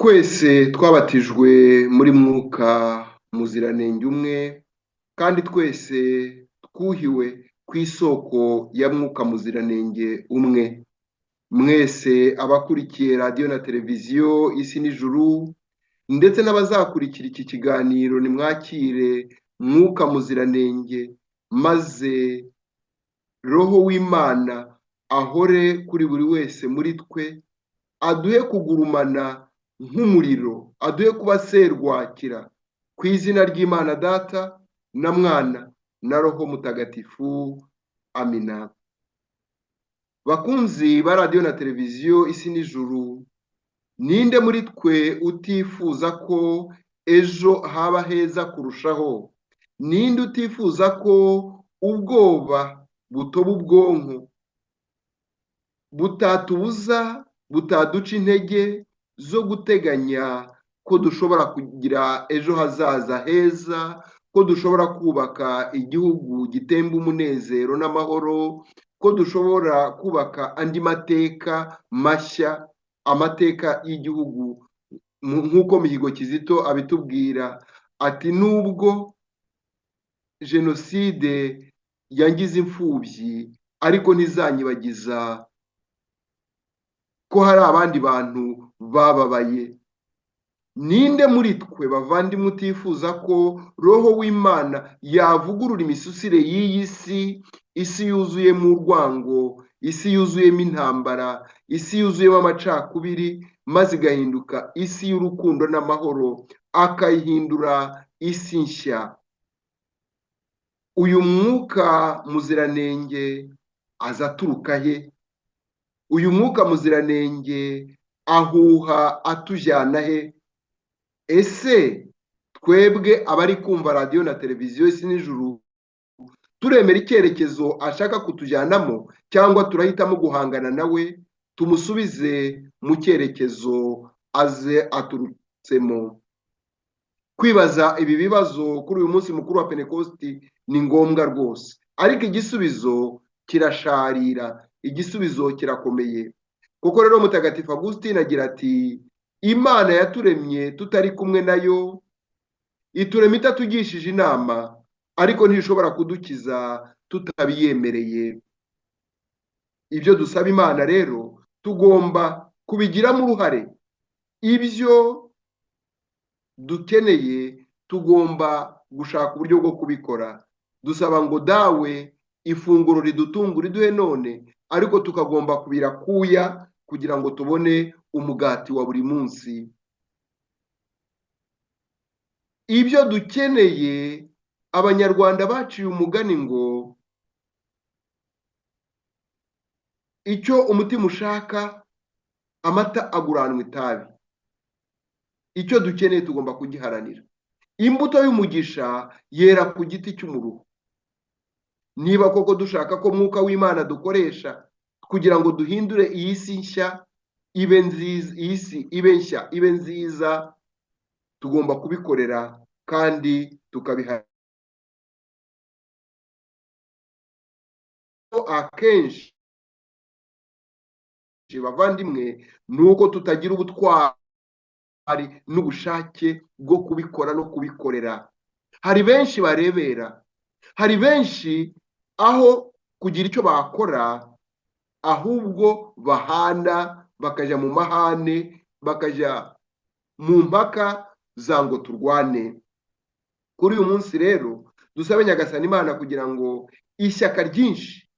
Twese twabatijwe muri Mwuka Muziranenge umwe, kandi twese twuhiwe ku isoko ya Mwuka Muziranenge umwe. Mwese abakurikiye radiyo na televiziyo Isi n'Ijuru, ndetse n'abazakurikira iki kiganiro, nimwakire Mwuka Muziranenge, maze Roho w'Imana ahore kuri buri wese muri twe, aduhe kugurumana nk'umuriro, aduhe kuba serwakira, ku izina ry'Imana Data na Mwana na Roho Mutagatifu. Amina. Bakunzi ba radiyo na televiziyo Isi n'Ijuru, ninde muri twe utifuza ko ejo haba heza kurushaho? Ninde utifuza ko ubwoba butoba ubwonko, butatubuza, butaduca intege zo guteganya ko dushobora kugira ejo hazaza heza, ko dushobora kubaka igihugu gitemba umunezero n'amahoro, ko dushobora kubaka andi mateka mashya, amateka y'igihugu, nk'uko Mihigo Kizito abitubwira ati nubwo jenoside yangize imfubyi, ariko ntizanyibagiza ko hari abandi bantu bababaye. Ninde muri twe bavandimwe utifuza ko Roho w'Imana yavugurura imisusire y'iyi si, isi yuzuyemo urwango, isi yuzuyemo intambara, isi yuzuyemo amacakubiri, maze igahinduka isi y'urukundo n'amahoro, akayihindura isi nshya? Uyu Mwuka Muziranenge aza aturuka he? Uyu Mwuka Muziranenge ahuha atujyana he? Ese twebwe abari kumva radiyo na televiziyo Isi n'Ijuru, turemera icyerekezo ashaka kutujyanamo, cyangwa turahitamo guhangana nawe tumusubize mu cyerekezo aze aturutsemo? Kwibaza ibi bibazo kuri uyu munsi mukuru wa Pentekosti ni ngombwa rwose, ariko igisubizo kirasharira, igisubizo kirakomeye. Kuko rero Mutagatifu Augustin agira ati, Imana yaturemye tutari kumwe nayo, iturema itatugishije inama, ariko ntishobora kudukiza tutabiyemereye. Ibyo dusaba Imana rero tugomba kubigiramo uruhare. Ibyo dukeneye tugomba gushaka uburyo bwo kubikora. Dusaba ngo dawe ifunguro ridutunga uriduhe none, ariko tukagomba kubirakuya kugira ngo tubone umugati wa buri munsi. Ibyo dukeneye, Abanyarwanda baciye umugani ngo icyo umutima ushaka amata aguranwa itabi. Icyo dukeneye tugomba kugiharanira. Imbuto y'umugisha yera ku giti cy'umuruho. Niba koko dushaka ko Mwuka w'Imana dukoresha kugira ngo duhindure iyi si nshya ibe nziza, iyi si ibe nshya ibe nziza, tugomba kubikorera kandi tukabiharanira. Akenshi bavandimwe, ni uko tutagira ubutwari n'ubushake bwo kubikora no kubikorera. Hari benshi barebera, hari benshi aho kugira icyo bakora, ahubwo bahana, bakajya mu mahane, bakajya mu mpaka za ngo turwane. Kuri uyu munsi rero dusabe Nyagasani Imana kugira ngo ishyaka ryinshi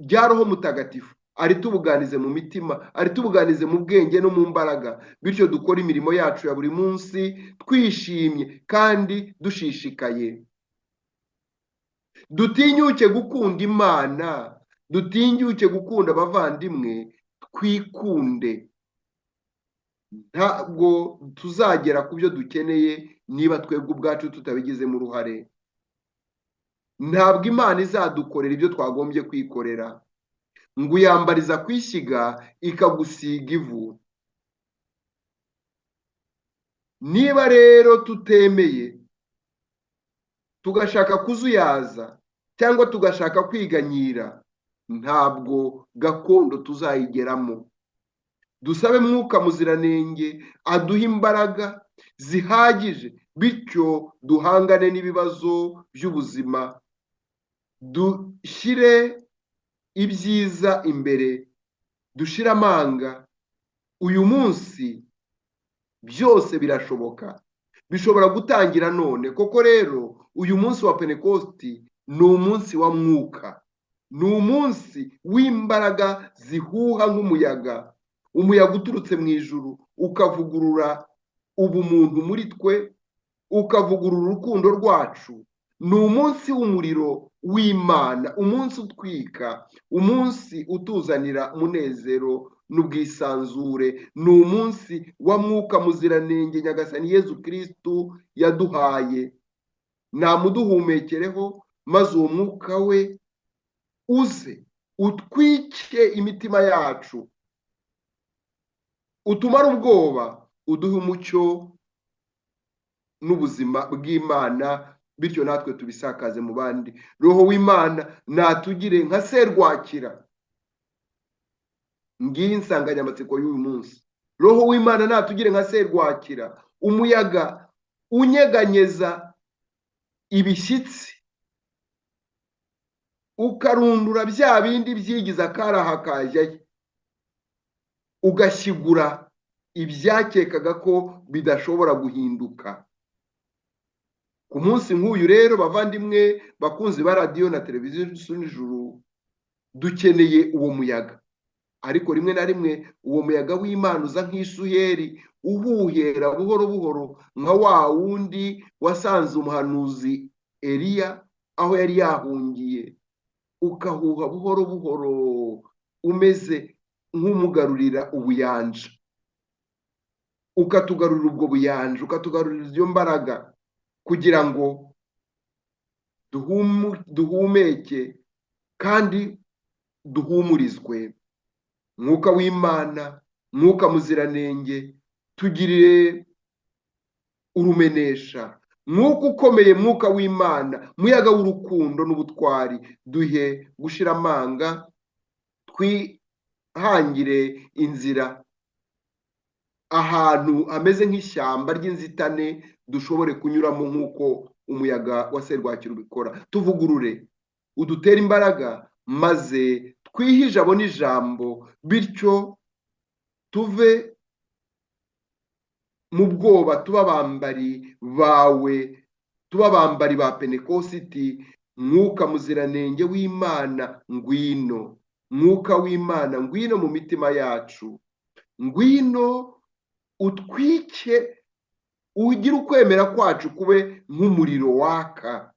rya Roho Mutagatifu aritubuganize mu mitima, aritubuganize mu bwenge no mu mbaraga, bityo dukora imirimo yacu ya buri munsi twishimye kandi dushishikaye. Dutinyuke gukunda Imana, dutinyuke gukunda abavandimwe, twikunde. Ntabwo tuzagera ku byo dukeneye niba twebwe ubwacu tutabigizemo uruhare. Ntabwo Imana izadukorera ibyo twagombye kwikorera, ngo uyambariza ku ishyiga ikagusiga ivu. Niba rero tutemeye, tugashaka kuzuyaza cyangwa tugashaka kwiganyira, ntabwo gakondo tuzayigeramo. dusabe Mwuka Muziranenge aduha imbaraga zihagije, bityo duhangane n'ibibazo by'ubuzima, dushyire ibyiza imbere, dushire amanga. Uyu munsi byose birashoboka, bishobora gutangira none. Koko rero uyu munsi wa Pentekosti ni umunsi wa Mwuka, ni umunsi w'imbaraga zihuha nk'umuyaga, umuyaga uturutse mu ijuru ukavugurura ubumuntu muri twe, ukavugurura urukundo rwacu. Ni umunsi w'umuriro w'Imana, umunsi utwika, umunsi utuzanira umunezero n'ubwisanzure. Ni umunsi wa Mwuka Muziranenge Nyagasani Yezu Kristu yaduhaye. Namuduhumekereho maze uwo mwuka we uze utwike imitima yacu, utumare ubwoba, uduhe umucyo n'ubuzima bw'Imana, bityo natwe tubisakaze mu bandi. Roho w'Imana natugire nka serwakira. Ngiyi insanganyamatsiko y'uyu munsi. Roho w'Imana natugire nka serwakira, umuyaga unyeganyeza ibishyitsi, ukarundura bya bindi byigiza akaraha kajyayo, ugashyigura ibyakekaga ko bidashobora guhinduka. Ku munsi nk'uyu rero, bavandimwe bakunzi ba radiyo na televiziyo n'ijuru, dukeneye uwo muyaga. Ariko rimwe na rimwe uwo muyaga w'Imana uza nk'ishuheri, uhuhera buhoro buhoro, nka wa wundi wasanze umuhanuzi Eliya aho yari yahungiye, ukahuha buhoro buhoro, umeze nk'umugarurira ubuyanja, ukatugarurira ubwo buyanja, ukatugarurira izo mbaraga, kugira ngo duhumeke kandi duhumurizwe. Mwuka w'Imana, Mwuka Muziranenge, tugirire urumenesha. Mwuka ukomeye, Mwuka w'Imana, muyaga w'urukundo n'ubutwari, duhe gushira amanga, twihangire inzira ahantu hameze nk'ishyamba ry'inzitane, dushobore kunyuramo nk'uko umuyaga wa serwakira ubikora. Tuvugurure, udutere imbaraga, maze twihe ijabo n'ijambo, bityo tuve mu bwoba, tuba abambari bawe, tuba abambari ba Pentekositi. Mwuka Muziranenge w'Imana ngwino, Mwuka w'Imana ngwino mu mitima yacu, ngwino utwike, ugire ukwemera kwacu kube nk'umuriro waka,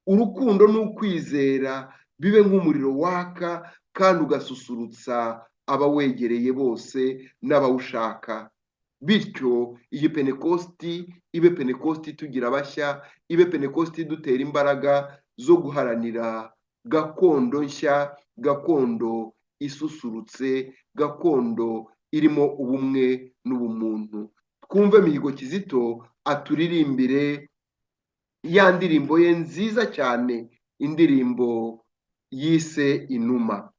urukundo n'ukwizera bibe nk'umuriro waka, kandi ugasusurutsa abawegereye bose n'abawushaka. Bityo iyi Pentekosti ibe Pentekosti tugira abashya, ibe Pentekosti dutera imbaraga zo guharanira gakondo nshya, gakondo isusurutse, gakondo irimo ubumwe n'ubumuntu. Twumve Mihigo Kizito aturirimbire ya ndirimbo ye nziza cyane, indirimbo yise Inuma.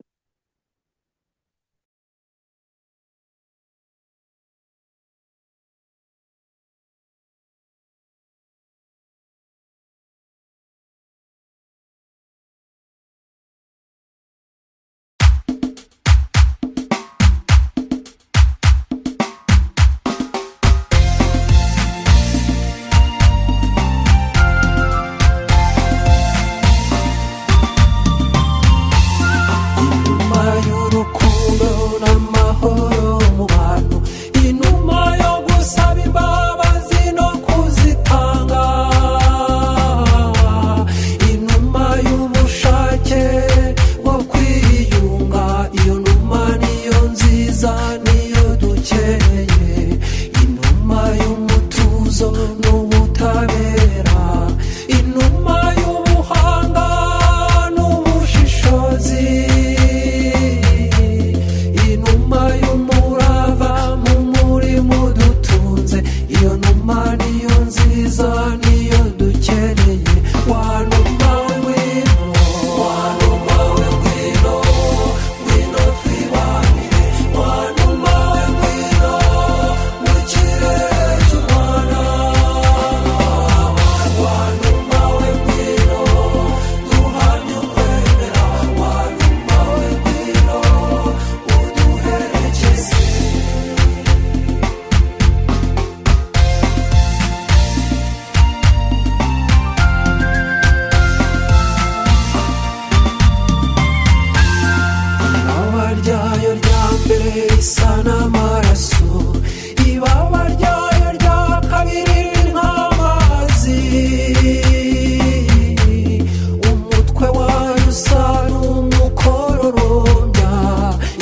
Wanuma risa n'amaraso, ibaba ryayo rya kabiri nk'amazi, umutwe wayo usa n'umukororombya.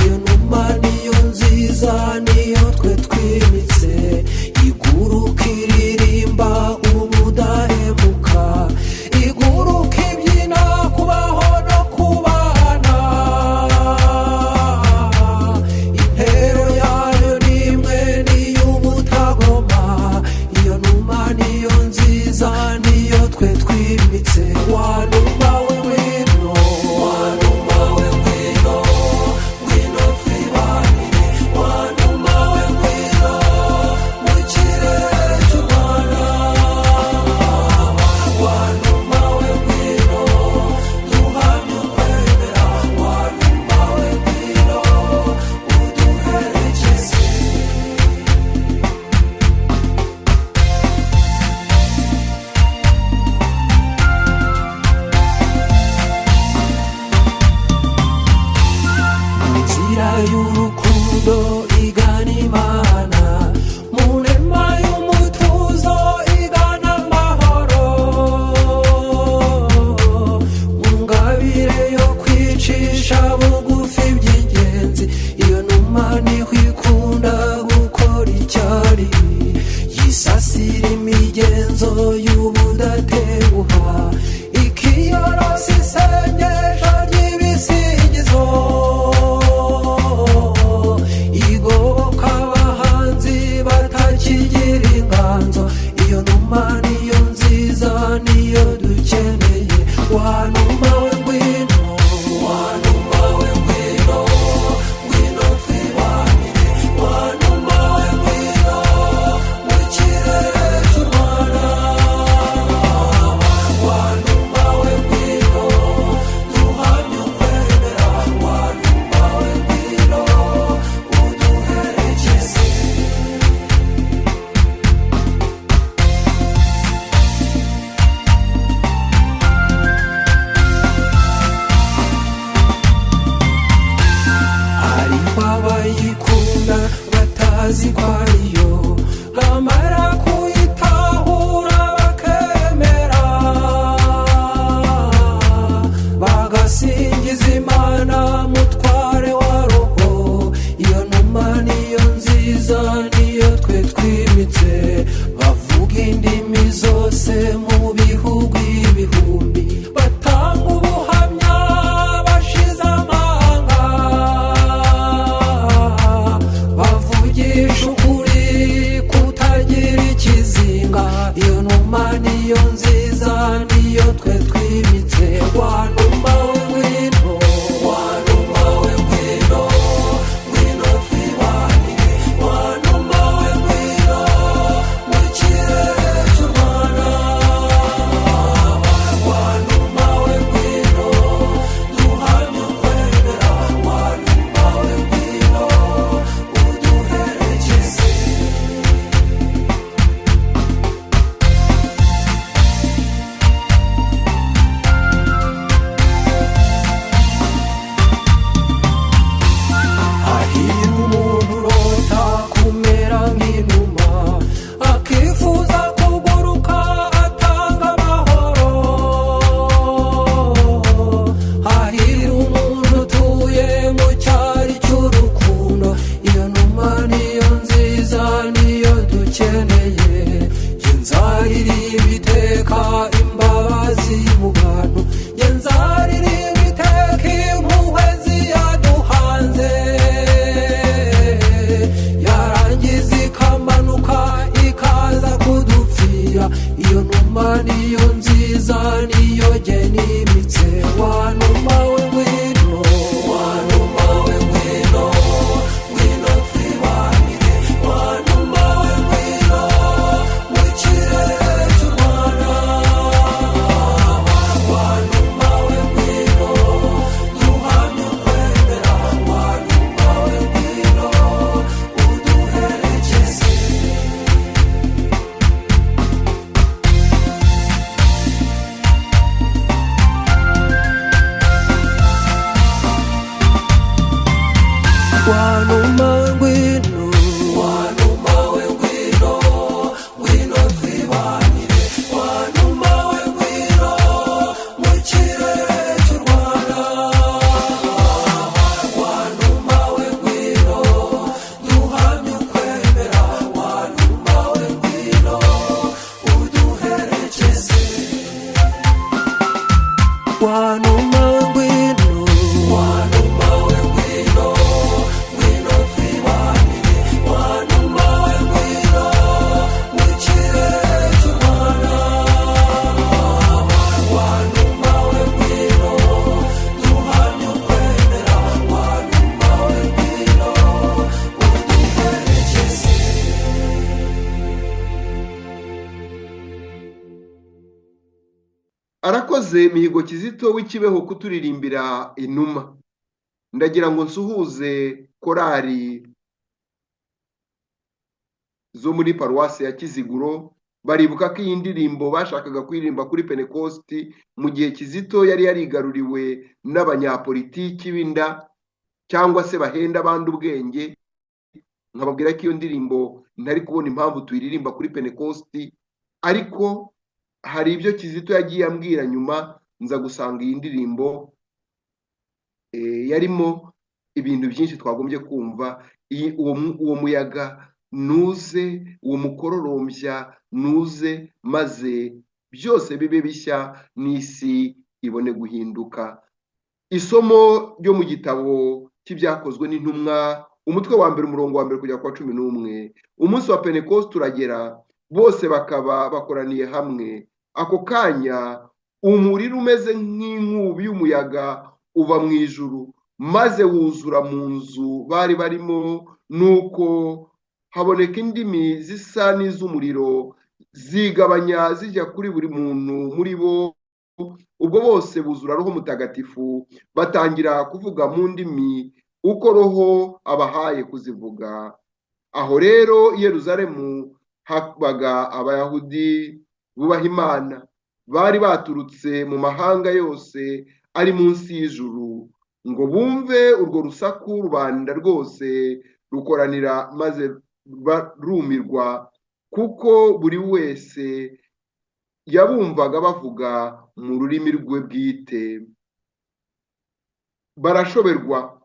Iyo numa niyo nziza, niyo twe twimitse, iguruka iririmba ubudahemuka, iguruka ibyina kubaho no kubana. Intero yayo nimwe niy'ubutagoma, iyo numa niyo nziza, niyo twe twimitse. Wa numa we ngwino, wa numa we ngwino, ngwino twibanire. Wa numa we ngwino mu kirere cy'u Rwanda. Wa numa we ngwino duhamye ukwemera. Wa numa we ngwino uduherekeze. Inzira y'urukundo igana Imana, mu nema y'umutuzo igana amahoro, mu ngabire yo kwicisha bugufi by'ingenzi. Iyo numa niho ikunda gukora icyari, yisasira imigenzo y'ubudatenguha, ikiyorosa isengesho ry'ibisingizo, igoboka abahanzi batakigira inganzo. Iyo numa niyo nziza, niyo dukeneye. Wa numa we ngwino, wa numa we ngwino, ngwino twibanire. Wa numa we ngwino mu kirere cy'u Rwanda. Wa numa we ngwino duhamye ukwemera. Wa numa we ngwino uduherekeze. Hariho abayikunda batazi ko ariyo, bamara kuyitahura bakemera, bagasingiza Imana mutware wa roho. Iyo numa niyo nziza, niyo twe twimitse, bavuga indimi zose mu bihugu ibihumbi, batanga ubuhamya bashize amanga, bavugisha ukuri kutagira ikizinga. Iyo numa niyo nziza, niyo twe twimitse. Wa numa we ngwino, wa numa we ngwino, ngwino twibanire. Wa numa arakoze Mihigo Kizito w'ikibeho kuturirimbira inuma. Ndagira ngo nsuhuze korari zo muri paruwasi ya Kiziguro. Baribuka ko iyi ndirimbo bashakaga kuririmba kuri Pentekosti mu gihe Kizito yari yarigaruriwe n'abanyapolitiki b'inda cyangwa se bahenda abandi ubwenge. Nkababwira ko iyo ndirimbo ntari kubona impamvu tuyiririmba kuri Pentekosti, ariko hari ibyo Kizito yagiye ambwira nyuma, nza gusanga iyi ndirimbo yarimo ibintu byinshi twagombye kumva. Uwo muyaga nuze, uwo mukororombya nuze, maze byose bibe bishya n'isi ibone guhinduka. Isomo ryo mu gitabo cy'ibyakozwe n'intumwa, umutwe wa mbere umurongo wa mbere kugera kwa 11. Umunsi wa Pentekosti uragera, bose bakaba bakoraniye hamwe. Ako kanya umuriro umeze nk'inkubi y'umuyaga uva mu ijuru, maze wuzura mu nzu bari barimo, nuko haboneka indimi zisa n'iz'umuriro zigabanya zijya kuri buri muntu muri bo. Ubwo bose buzura Roho Mutagatifu, batangira kuvuga mu ndimi uko Roho abahaye kuzivuga. Aho rero i Yerusalemu habaga Abayahudi bubaha Imana, bari baturutse mu mahanga yose ari munsi y'ijuru, ngo bumve urwo rusaku. Rubanda rwose rukoranira, maze barumirwa, kuko buri wese yabumvaga bavuga mu rurimi rwe bwite. Barashoberwa,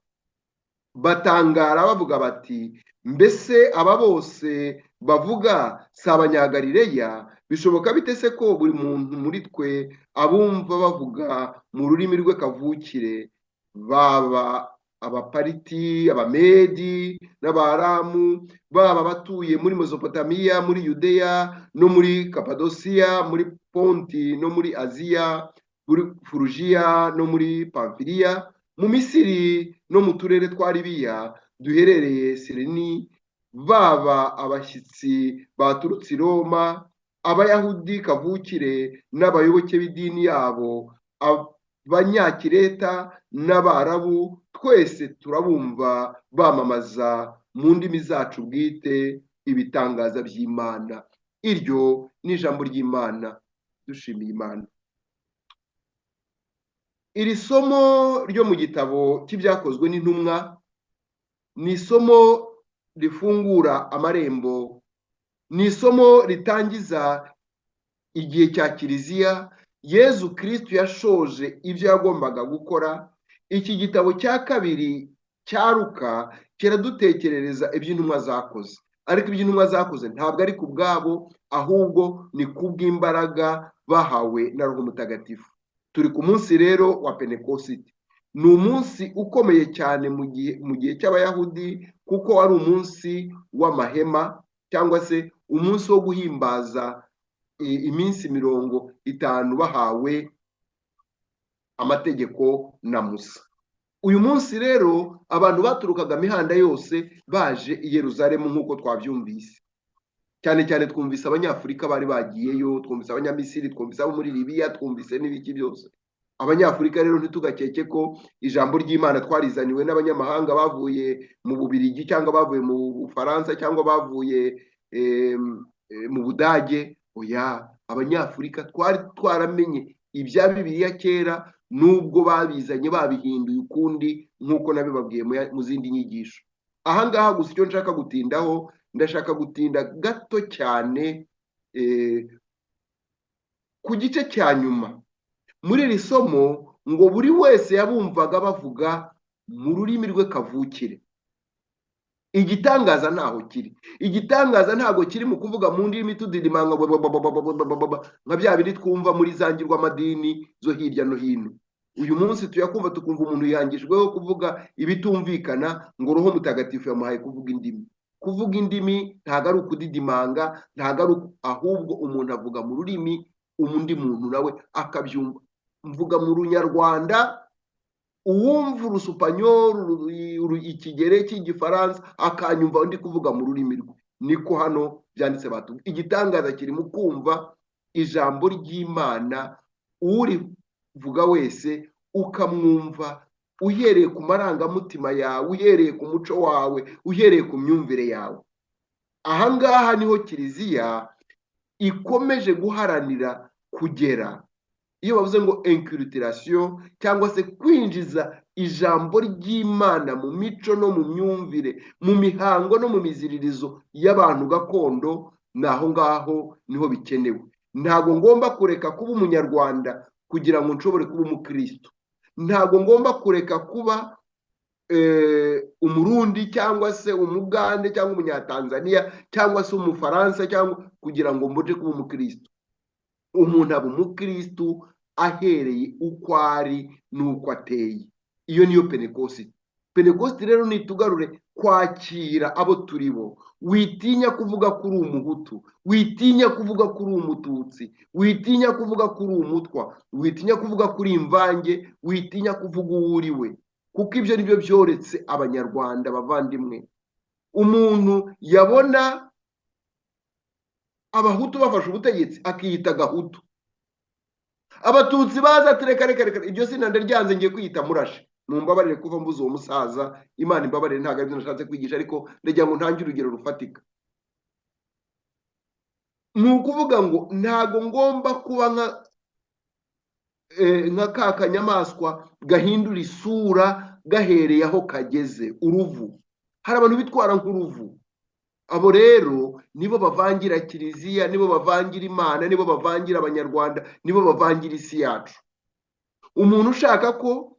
batangara bavuga bati, mbese aba bose bavuga si Abanyagalileya? Bishoboka bite se ko buri muntu muri twe abumva bavuga mu rurimi rwe kavukire, baba Abapariti, Abamedi n'Abaramu, baba abatuye muri Mesopotamiya, muri Yudeya no muri Kapadosiya, muri Ponti no muri Aziya, muri Furugiya no muri Pamfiliya, mu Misiri no mu turere twa Libiya duherereye Sirini, baba abashyitsi baturutse i Roma, Abayahudi kavukire n'abayoboke b'idini yabo, Abanyakireta n'Abarabu, twese turabumva bamamaza mu ndimi zacu bwite ibitangaza by'Imana. Iryo ni ijambo ry'Imana. Dushimiye Imana. Iri somo ryo mu gitabo cy'ibyakozwe n'intumwa ni isomo rifungura amarembo, ni isomo ritangiza igihe cya Kiliziya. Yezu Kristo yashoje ibyo yagombaga gukora. Iki gitabo cya kabiri cya Luka kiradutekerereza iby'intumwa zakoze, ariko iby'intumwa zakoze ntabwo ari ku bwabo, ahubwo ni kubw'imbaraga bahawe na Roho Mutagatifu. Turi ku munsi rero wa Pentekosti. Ni umunsi ukomeye cyane mu gihe cy'Abayahudi, kuko ari umunsi w'amahema, cyangwa se umunsi wo guhimbaza iminsi 50 bahawe amategeko na Musa. Uyu munsi rero abantu baturukaga imihanda yose baje i Yerusalemu, nk'uko twabyumvise. Cyane cyane twumvise Abanyafurika bari bagiyeyo, twumvise Abanyamisiri, twumvise abo muri Libiya, twumvise n'ibiki byose. Abanyafurika rero ntitugakeke ko ijambo ry'Imana twarizaniwe n'abanyamahanga bavuye mu Bubiligi, cyangwa bavuye mu Bufaransa, cyangwa bavuye mu Budage. Oya, Abanyafurika twari twaramenye ibya Bibiliya kera, nubwo babizanye babihinduye ukundi, nk'uko nabibabwiye mu zindi nyigisho. Ahangaha gusa icyo nshaka gutindaho, ndashaka gutinda gato cyane ku gice cya nyuma. Muri iri somo ngo buri wese yabumvaga bavuga mu rurimi rwe kavukire. Igitangaza ntaho kiri. Igitangaza ntago kiri mu kuvuga mu ndimi tudidimanga nka bya bindi twumva muri zangirwamadini zo hirya no hino. Uyu munsi tuyakumva tukumva umuntu yangijweho kuvuga ibitumvikana, ngo Roho Mutagatifu yamuhaye kuvuga indimi. Kuvuga indimi ntago ari ukudidimanga, ntago ari ahubwo umuntu avuga mu rurimi undi muntu nawe akabyumva. Mvuga mu Runyarwanda, uwumva Urusupanyoro, Ikigereki, Igifaransa akanyumva undi kuvuga mu rurimi rwe. Niko hano byanditse batubwira. Igitangaza kiri mu kumva ijambo ry'Imana urivuga wese ukamwumva uhereye ku marangamutima yawe, uhereye ku muco wawe, uhereye ku myumvire yawe. Ahangaha niho kiliziya ikomeje guharanira kugera. Iyo bavuze ngo inculturation cyangwa se kwinjiza ijambo ry'Imana mu mico no mu myumvire, mu mihango no mu miziririzo y'abantu gakondo, naho ngaho niho bikenewe. Ntago ngomba kureka kuba umunyarwanda kugira ngo nshobore kuba umukristo. Ntago ngomba kureka kuba umurundi cyangwa se umugande cyangwa umunyatanzania cyangwa se umufaransa cyangwa kugira ngo mboje kuba umukristo. Umuntu aba umukristo ahereye uko ari n'uko ateye. Iyo niyo Pentecost. Pentecost rero nitugarure kwakira abo turi bo. Witinya kuvuga ko uri umuhutu, witinya kuvuga ko uri umututsi, witinya kuvuga ko uri umutwa, witinya kuvuga ko uri imvange, witinya kuvuga uwo uri we, kuko ibyo nibyo byoretse abanyarwanda bavandimwe. Umuntu yabona abahutu bafashe ubutegetsi akiyita gahutu, abatutsi baza ati reka iryo sina ndaryanze ngiye kwiyita murashi. Mumbabarire kuva mbuze uwo musaza, Imana imbabarire, ntabwo aribyo nashatse kwigisha, ariko ndagira ngo ntange urugero rufatika. Ni ukuvuga ngo ntago ngomba kuba nka ka kanyamaswa gahindura isura gahereye aho kageze, uruvu. Hari abantu bitwara nk'uruvu. Abo rero nibo bavangira kiliziya, nibo bavangira Imana, nibo bavangira abanyarwanda, nibo bavangira isi yacu. Umuntu ushaka ko,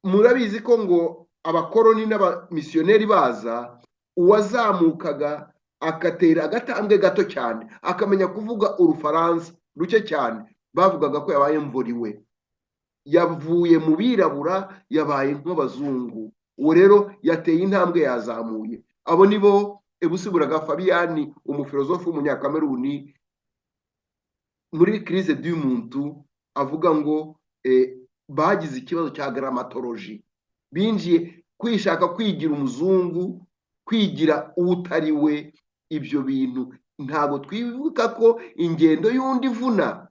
murabizi ko ngo abakoroni n'abamisiyoneri baza, uwazamukaga agatera agatambwe gato cyane akamenya kuvuga urufaransa ruke cyane, bavugaga ko yabaye mvuriwe, yavuye mu birabura yabaye nk'abazungu. Uwo rero yateye intambwe, yazamuye. Abo nibo Ebusiburaga Fabiyani, umufilozofe w'umunyakameruni, muri crise du muntu avuga ngo bagize ikibazo cya gramatology, binjiye kwishaka kwigira umuzungu, kwigira utari we. Ibyo bintu ntago twibuka ko ingendo y'undi ivuna.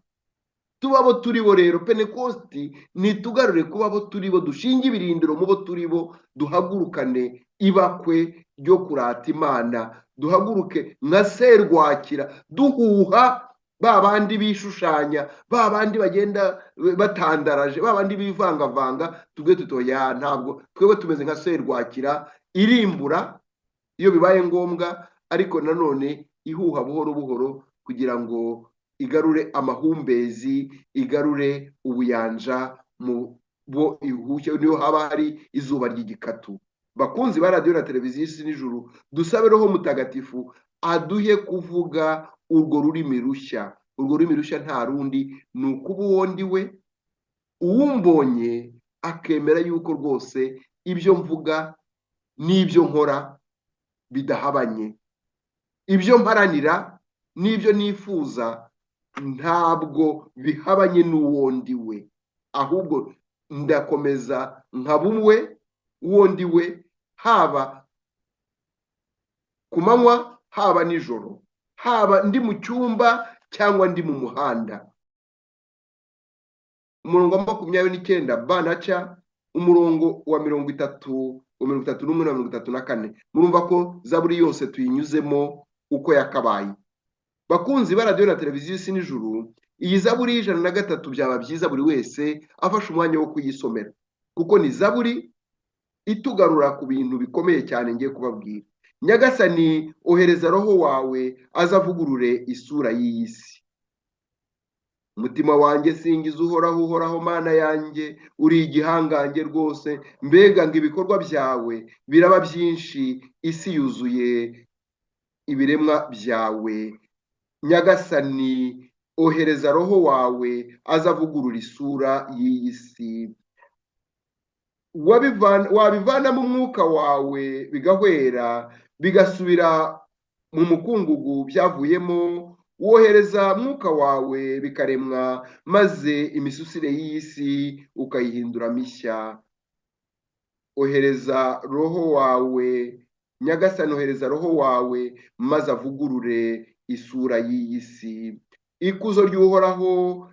Tubabo turi bo rero, Pentecost nitugarure kuba abo turi bo, dushinge ibirindiro mu bo turi bo, duhagurukane ibakwe ryo kurata Imana, duhaguruke nka serwakira duhuha ba bandi bishushanya, ba bandi bagenda batandaraje, ba bandi bivangavanga, tubwe tutoya. Ntabwo twebwe tumeze nka serwakira irimbura iyo bibaye ngombwa, ariko nanone ihuha buhoro buhoro kugira ngo igarure amahumbezi, igarure ubuyanja mu bo ihushye, niyo haba hari izuba ry'igikatu. Bakunzi ba radiyo na televiziyo isi n'ijuru, dusabe Roho Mutagatifu aduhe kuvuga urwo rurimi rushya. Urwo rurimi rushya nta rundi ni ukuba uwo ndi we, uwumbonye akemera yuko rwose ibyo mvuga n'ibyo nkora bidahabanye, ibyo mparanira n'ibyo nifuza ntabwo bihabanye n'uwo ndi we, ahubwo ndakomeza nkaba umwe uwo ndi we, haba ku manywa, haba nijoro, haba ndi mu cyumba cyangwa ndi mu muhanda. Umurongo wa 29 banaca, umurongo wa 30, wa 31 na 34. Murumva ko Zaburi yose tuyinyuzemo uko yakabaye. Bakunzi ba radiyo na televiziyo isi n'ijuru, iyi Zaburi 103 byaba byiza buri wese afashe umwanya wo kuyisomera, kuko ni Zaburi itugarura ku bintu bikomeye cyane ngiye kubabwira. Nyagasani, ohereza Roho wawe azavugurure isura y'iyi si. Umutima wanjye singiza Uhoraho, Uhoraho Mana yanjye, uri igihangange rwose. Mbega ngo ibikorwa byawe biraba byinshi, isi yuzuye ibiremwa byawe. Nyagasani, ohereza Roho wawe azavugurura isura y'iyi si. Wabivana mu mwuka wawe bigahwera, bigasubira mu mukungugu byavuyemo. Wohereza mwuka wawe bikaremwa, maze imisusire y'iyi si ukayihindura mishya. Ohereza Roho wawe, Nyagasani, ohereza Roho wawe maze avugurure isura y'iyi si. ikuzo ry'uhoraho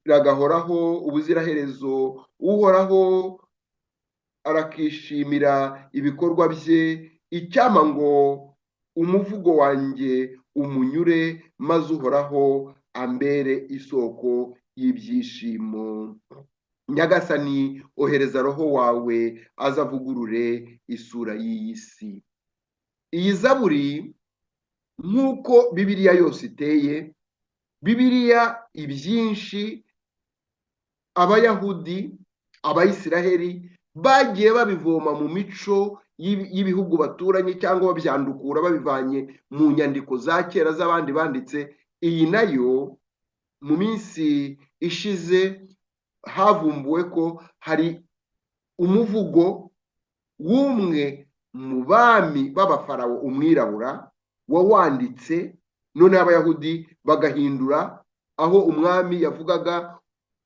ragahoraho ubuziraherezo, uhoraho arakishimira ibikorwa bye. Icyampa ngo umuvugo wanjye umunyure, maze uhoraho ambere isoko y'ibyishimo. Nyagasani, ohereza roho wawe azavugurure isura y'iyi si. Iyi zaburi nk'uko bibiliya yose iteye, bibiliya ibyinshi abayahudi, abayisiraheli bagiye babivoma mu mico y'ibihugu baturanye, cyangwa babyandukura babivanye mu nyandiko za kera z'abandi banditse. Iyi nayo mu minsi ishize havumbuwe ko hari umuvugo w'umwe mu bami b'abafarawo, umwirabura, wawanditse, noneho abayahudi bagahindura aho umwami yavugaga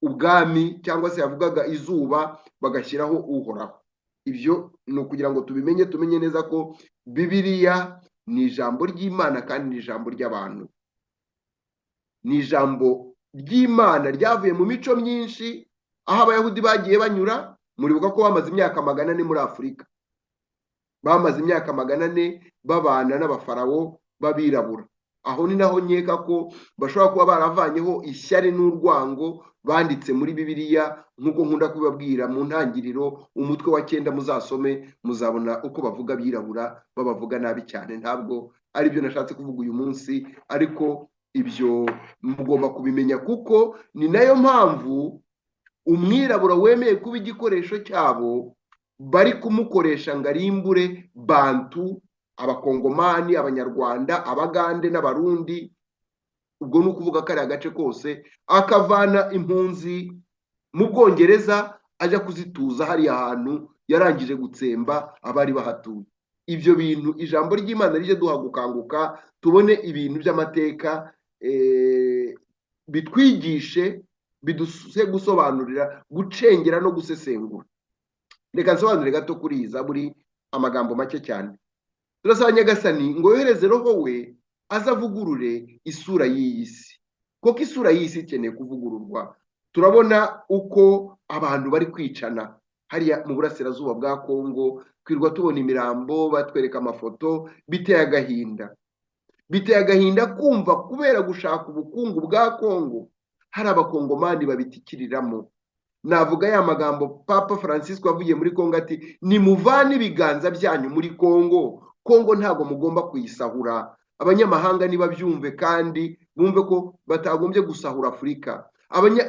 ubwami cyangwa se yavugaga izuba bagashyiraho uhoraho. Ibyo ni ukugira ngo tubimenye, tumenye neza ko bibiliya ni ijambo ry'Imana kandi ni ijambo ry'abantu. Ni ijambo ry'Imana ryavuye mu mico myinshi aho abayahudi bagiye banyura. Muribuka ko bamaze imyaka 400 muri Afurika, bamaze imyaka 400 babana n'abafarawo b'abirabura. Aho ni naho nkeka ko bashobora kuba baravanyeho ishyari n'urwango banditse muri bibiliya. Nk'uko nkunda kubabwira mu ntangiriro, umutwe wa 9 muzasome, muzabona uko bavuga abirabura, babavuga nabi cyane. Ntabwo ari byo nashatse kuvuga uyu munsi, ariko ibyo mugomba kubimenya, kuko ni nayo mpamvu umwirabura wemeye kuba igikoresho cyabo bari kumukoresha ngo arimbure bantu, abakongomani, abanyarwanda, abagande n'abarundi. Ubwo ni ukuvuga ko ari agace kose, akavana impunzi mu Bwongereza ajya kuzituza hariya hantu yarangije gutsemba abari bahatuye. Ibyo bintu ijambo ry'Imana rije duha gukanguka, tubone ibintu by'amateka, bitwigishe, biduse gusobanurira, gucengera no gusesengura. Reka nsobanure gato kuri iyi zaburi, amagambo make cyane. Turasaba Nyagasani ngo yohereze roho we azavugurure isura y'iyi si. Koko isura y'iyi si ikeneye kuvugururwa. Turabona uko abantu bari kwicana hariya mu burasirazuba bwa Kongo, kwirwa tubona imirambo, batwereka amafoto. Biteye agahinda, biteye agahinda kumva kubera gushaka ubukungu bwa Kongo hari abakongomani babitikiriramo. Navuga ya magambo Papa Francisco wavugiye muri Kongo ati, nimuvane ibiganza byanyu muri Kongo. Kongo ntabwo mugomba kuyisahura. Abanyamahanga nibabyumve kandi bumve ko batagombye gusahura Afurika.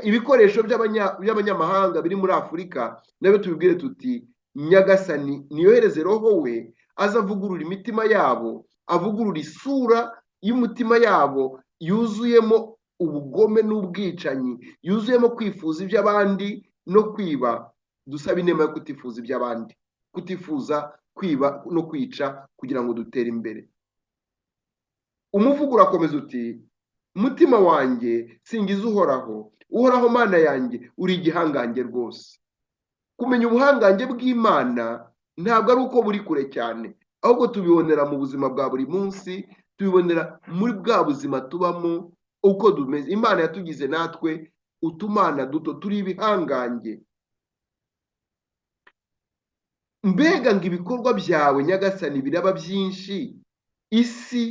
Ibikoresho by'abanyamahanga biri muri Afurika nabyo tubibwire tuti, Nyagasani niyohereze roho we azavugurura imitima yabo, avugurura isura y'umutima yabo yuzuyemo ubugome n'ubwicanyi, yuzuyemo kwifuza iby'abandi no kwiba. Dusaba inema yo kutifuza iby'abandi, kutifuza kwiba no kwica, kugira ngo dutere imbere. Umuvugo urakomeza uti, mutima wanjye singiza uhoraho, uhoraho Mana yanjye uri igihangange rwose. Kumenya ubuhangange bw'Imana ntabwo ari uko buri kure cyane, ahubwo tubibonera mu buzima bwa buri munsi, tubibonera muri bwa buzima tubamo uko dumeze. Imana yatugize natwe utumana duto, turi ibihangange. Mbega ngo ibikorwa byawe Nyagasani biraba byinshi, isi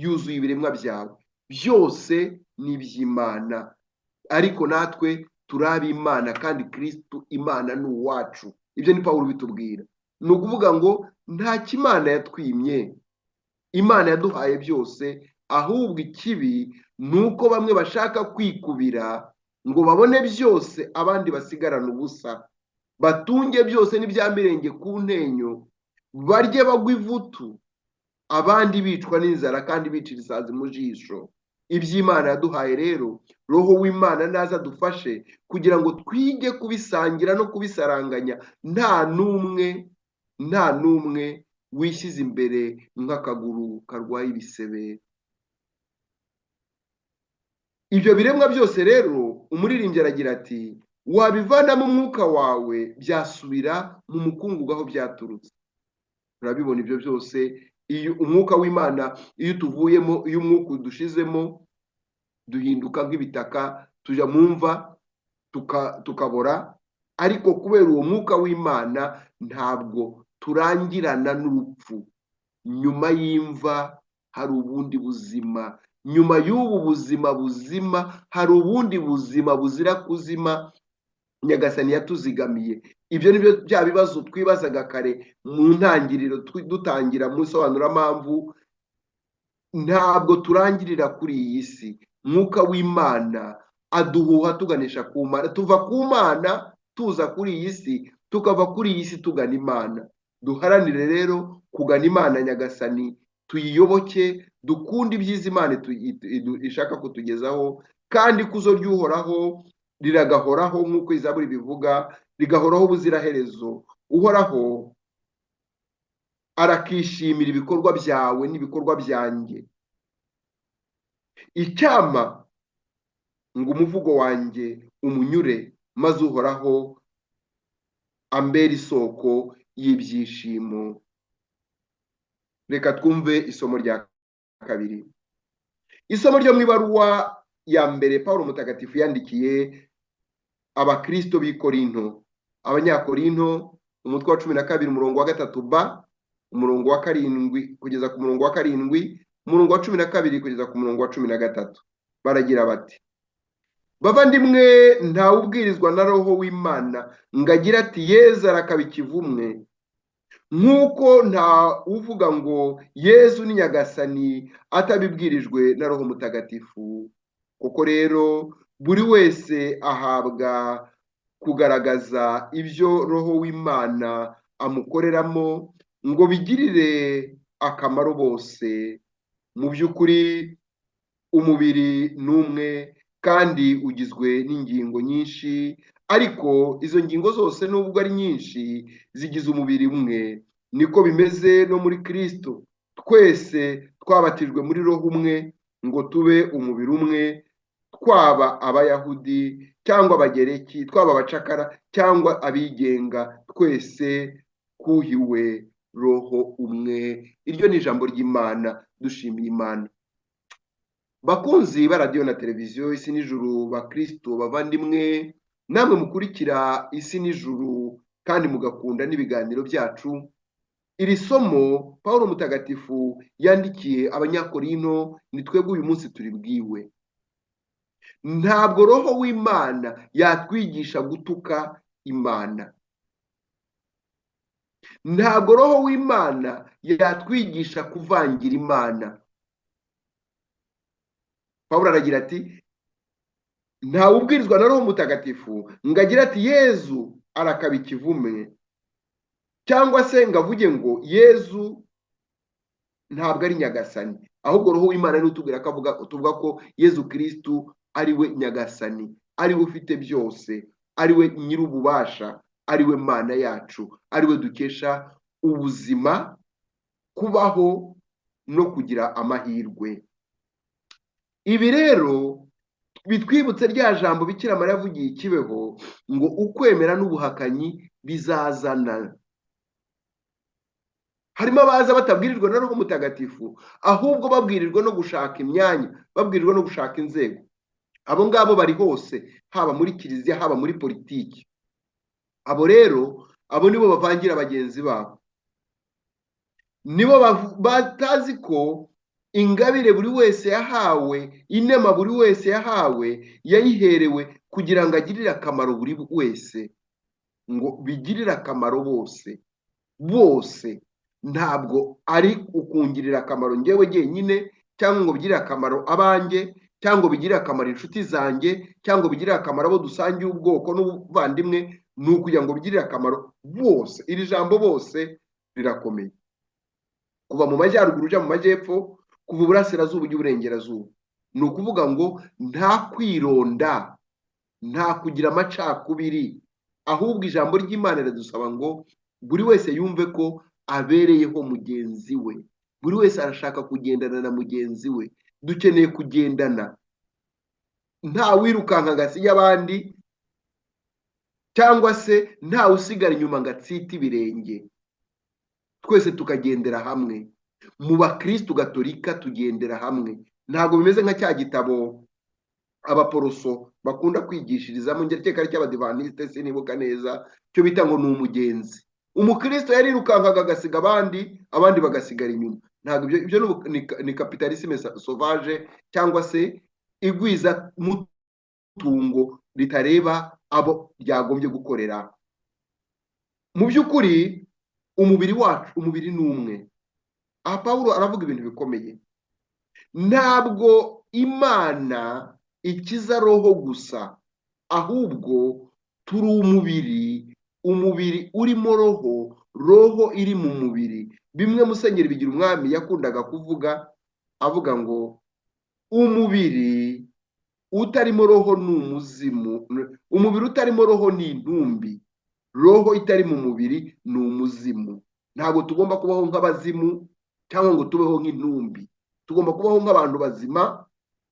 yuzuye ibiremwa byawe, byose ni iby'Imana, ariko natwe turi ab'Imana kandi Kristo Imana ni uwacu. Ibyo ni Pawulo bitubwira. Ni ukuvuga ngo nta kimana yatwimye, Imana yaduhaye byose, ahubwo ikibi ni uko bamwe bashaka kwikubira ngo babone byose, abandi basigarana ubusa, batunge byose n'ibyamirenge ku ntenyo, barye bagwa ivutu, abandi bicwa n'inzara kandi bicira isazi mu jisho. Iby'Imana yaduhaye rero, roho w'Imana naza dufashe kugira ngo twige kubisangira no kubisaranganya. Nta n'umwe wishyize imbere nk'akaguru karwaye ibisebe. Ibyo biremwa byose rero, umuririmbyi aragira ati, wabivanamo umwuka wawe byasubira mu mukungugu aho byaturutse. Turabibona ibyo byose. Iyo umwuka w'Imana iyo tuvuyemo, iyo umwuka udushizemo, duhinduka nk'ibitaka, tujya mu mva tukabora, ariko kubera uwo mwuka w'Imana ntabwo turangirana n'urupfu. Nyuma y'imva hari ubundi buzima, nyuma y'ubu buzima buzima hari ubundi buzima buzira kuzima Nyagasani yatuzigamiye. Ibyo nibyo bya bibazo twibazaga kare mu ntangiriro dutangira mu isobanurampamvu. Ntabwo turangirira kuri iyi si. Mwuka w'Imana aduhuha tuganisha ku Mana, tuva ku Mana tuza kuri iyi si, tukava kuri iyi si tugana Imana. Duharanire rero kugana Imana Nyagasani, tuyiyoboke, dukunde ibyiza Imana ishaka kutugezaho, kandi ikuzo ry'Uhoraho riragahoraho nk'uko Izaburi bivuga, rigahoraho ubuziraherezo. Uhoraho arakishimira ibikorwa byawe n'ibikorwa byanjye. Icyampa ngo umuvugo wanjye umunyure, maze Uhoraho ambere isoko y'ibyishimo. Reka twumve isomo rya kabiri. Isomo ryo mu ibaruwa ya mbere Pawulo Mutagatifu yandikiye abakristo b'i Korinto, Abanyakorinto, umutwe wa 12 umurongo wa 3b, umurongo wa 7 kugeza ku murongo wa 7, umurongo wa 12 kugeza ku murongo wa 13. Baragira bati: bavandimwe, ntawe ubwirizwa na Roho w'Imana ngo agira ati Yezu arakaba ikivumwe, nk'uko nta uvuga ngo Yezu ni Nyagasani atabibwirijwe na Roho Mutagatifu. Koko rero buri wese ahabwa kugaragaza ibyo Roho w'Imana amukoreramo ngo bigirire akamaro bose. Mu by'ukuri umubiri ni umwe kandi ugizwe n'ingingo nyinshi, ariko izo ngingo zose nubwo ari nyinshi zigize umubiri umwe. Niko bimeze no muri Kristo. Twese twabatijwe muri Roho umwe ngo tube umubiri umwe, twaba Abayahudi cyangwa Abagereki, twaba abacakara cyangwa abigenga, twese twuhiwe Roho umwe. Iryo ni ijambo ry'Imana. Dushimiye Imana. Bakunzi ba radiyo na televiziyo Isi n'Ijuru, bakristo bavandimwe, namwe mukurikira Isi n'Ijuru kandi mugakunda n'ibiganiro byacu, iri somo Pawulo Mutagatifu yandikiye Abanyakorinto ni twebwe uyu munsi turibwiwe. Ntabwo Roho w'Imana yatwigisha gutuka Imana. Ntabwo Roho w'Imana yatwigisha kuvangira Imana. Pawulo aragira ati ntawe ubwirizwa na Roho Mutagatifu ngo agira ati Yezu arakaba ikivumwe, cyangwa se ngo avuge ngo Yezu ntabwo ari Nyagasani. Ahubwo Roho w'Imana ni utubwira ko tuvuga ko Yezu Kristu ari we Nyagasani, ari we ufite byose, ari we nyir'ububasha, ari we Mana yacu, ari we dukesha ubuzima, kubaho no kugira amahirwe. Ibi rero bitwibutse rya jambo Bikira Mariya yavugiye i Kibeho ngo ukwemera n'ubuhakanyi bizazana. Harimo abaza batabwirijwe na Roho Mutagatifu, ahubwo babwirijwe no gushaka imyanya, babwirijwe no gushaka inzego. Abo ngabo bari hose, haba muri kiliziya, haba muri politiki. Abo rero, abo nibo bavangira bagenzi babo. Nibo batazi ko ingabire buri wese yahawe, inema buri wese yahawe, yayiherewe kugira ngo agirire akamaro buri wese, ngo bigirire akamaro bose. Bose. Ntabwo ari ukungirira akamaro njyewe jyenyine, cyangwa ngo bigirire akamaro abanjye, cyangwa bigirire akamaro inshuti zanjye, cyangwa bigirire akamaro abo dusangiye ubwoko n'ubuvandimwe. Ni ukugira ngo bigirire akamaro bose. Iri jambo bose rirakomeye. Kuva mu majyaruguru ujya mu majyepfo, kuva uburasirazuba ujya uburengerazuba. Ni ukuvuga ngo nta kwironda, nta kugira amacakubiri, ahubwo ijambo ry'Imana riradusaba ngo buri wese yumve ko abereyeho mugenzi we. Buri wese arashaka kugendana na mugenzi we. Dukeneye kugendana, nta wirukanka ngo asige abandi, cyangwa se nta usigara inyuma ngo atsite ibirenge. Twese tukagendera hamwe. Mu bakristo gatolika tugendera hamwe. Ntabwo bimeze nka cya gitabo abaporoso bakunda kwigishirizamo, ngekeka ari cy'abadivantisite sinibuka neza, cyo bita ngo ni umugenzi. Umukristo yarirukankaga agasiga abandi bagasigara inyuma. Ntabwo ibyo ni kapitalisme sauvage, cyangwa se igwiza mutungo ritareba abo ryagombye gukorera. Mu by'ukuri umubiri ni umwe. Aha Pawulo aravuga ibintu bikomeye. Ntabwo Imana ikiza roho gusa, ahubwo turi umubiri urimo roho iri mu mubiri. Bimwe Musenyeri Bigirumwami yakundaga kuvuga, avuga ngo umubiri utarimo roho ni umuzimu, umubiri utarimo roho ni intumbi, roho itari mu mubiri ni umuzimu. Ntabwo tugomba kubaho nk'abazimu cyangwa ngo tubeho nk'intumbi. Tugomba kubaho nk'abantu bazima,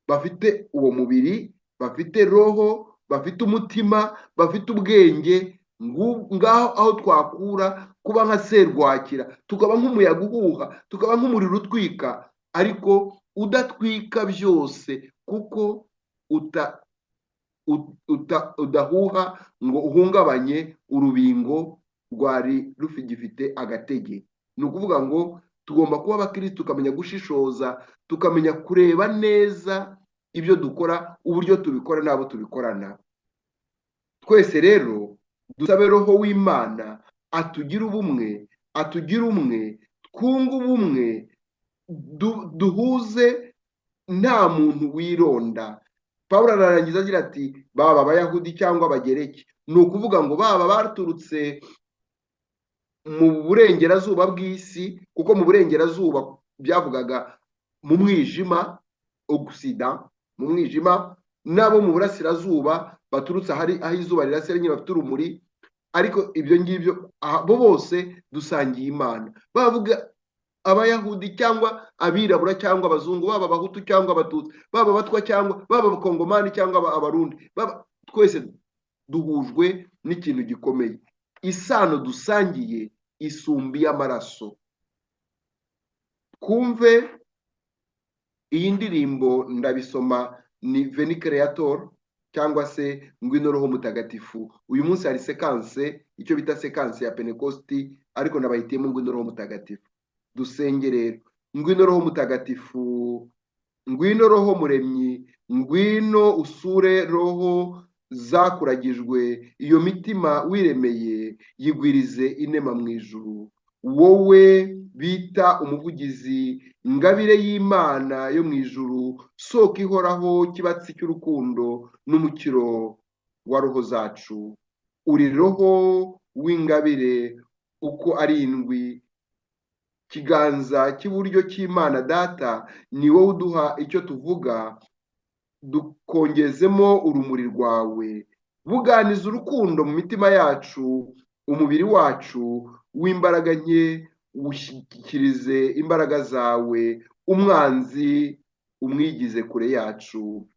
bafite uwo mubiri, bafite roho, bafite umutima, bafite ubwenge. Ngaho aho twakura kuba nka serwakira, tukaba nk'umuyaga uhuha, tukaba nk'umuriro utwika, ariko udatwika byose, kuko udahuha ngo uhungabanye urubingo rwari rufite agatege. Ni ukuvuga ngo tugomba kuba abakirisitu, tukamenya gushishoza, tukamenya kureba neza ibyo dukora, uburyo tubikora n'abo tubikorana. Twese rero dusabe roho w'Imana atugire ubumwe, atugire umwe, twunge ubumwe, duhuze, nta muntu wironda. Pawulo ararangiza agira ati baba Abayahudi cyangwa Abagereki. Ni ukuvuga ngo baba baturutse mu burengerazuba bw'isi, kuko mu burengerazuba byavugaga mu mwijima, Occident, mu mwijima, n'abo mu burasirazuba baturutse aho izuba rirasira nyine bafite urumuri. Ariko ibyo ngibyo bo bose dusangiye Imana. Bavuga Abayahudi cyangwa abirabura cyangwa abazungu, baba Abahutu cyangwa Abatutsi, baba Abatwa cyangwa baba Abakongomani cyangwa Abarundi, twese duhujwe n'ikintu gikomeye. Isano dusangiye isumbi y'amaraso. Twumve iyi ndirimbo, ndabisoma, ni Veni Creator cyangwa se Ngwino Roho Mutagatifu. Uyu munsi hari sekanse, icyo bita sekanse ya Pentekosti, ariko nabahitiyemo Ngwino Roho Mutagatifu. Dusenge rero. Ngwino Roho Mutagatifu, ngwino Roho Muremyi, ngwino usure roho zakuragijwe, iyo mitima wiremeye yigwirize inema mu ijuru. Wowe bita umuvugizi, ingabire y'Imana yo mu ijuru, soko ihoraho, kibatsi cy'urukundo n'umukiro wa roho zacu. Uri roho w'ingabire uko ari indwi, kiganza cy'iburyo cy'Imana Data, ni wowe uduha icyo tuvuga, dukongezemo urumuri rwawe. Buganiza urukundo mu mitima yacu, umubiri wacu w'imbaraga nke ushyikirize imbaraga zawe, umwanzi umwigize kure yacu.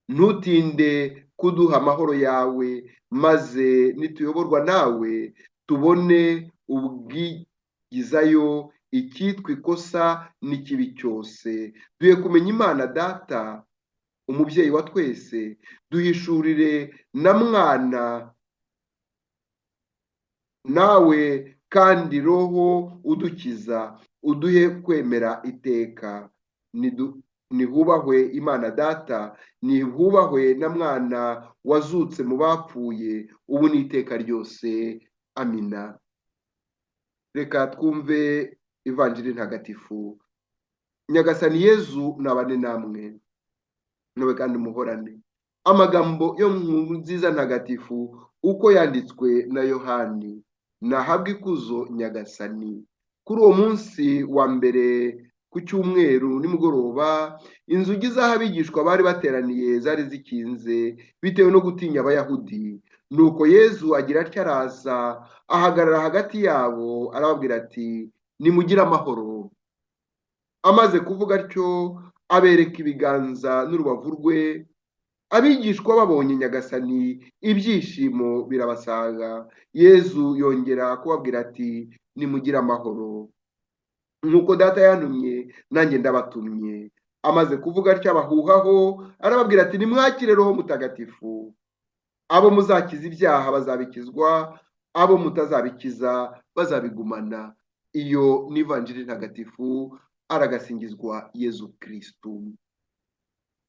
Ntutinde kuduha amahoro yawe, maze nituyoborwa nawe tubone ubwigizayo icyitwa ikosa n'ikibi cyose. Duhe kumenya Imana Data, umubyeyi wa twese, duhishurire na Mwana nawe, kandi Roho udukiza, uduhe kwemera iteka. Nihubahwe Imana Data, nihubahwe na Mwana wazutse mu bapfuye, ubu n'iteka ryose. Amina. Reka twumve Ivanjiri ntagatifu. Nyagasani Yezu nabane namwe, nawe kandi muhorane. Amagambo yo mu nkuru nziza ntagatifu uko yanditswe na Yohani. Nahabwe ikuzo Nyagasani. Kuri uwo munsi wa mbere, ku cyumweru nimugoroba, inzugi z'aho abigishwa bari bateraniye zari zikinze bitewe no gutinya Abayahudi. Nuko Yezu agira atya, araza ahagarara hagati yabo, arababwira ati nimugire amahoro. Amaze kuvuga atyo, abereka ibiganza n'urubavu rwe. Abigishwa babonye Nyagasani, ibyishimo birabasaga. Yezu yongera kubabwira ati nimugire amahoro. Nk'uko Data yantumye, nanjye ndabatumye. amaze kuvuga atyo abahuhaho arababwira ati nimwakire roho mutagatifu, abo muzakiza ibyaha bazabikizwa, abo mutazabikiza bazabigumana. Iyo ni ivanjiri ntagatifu, aragasingizwa Yezu Kristu.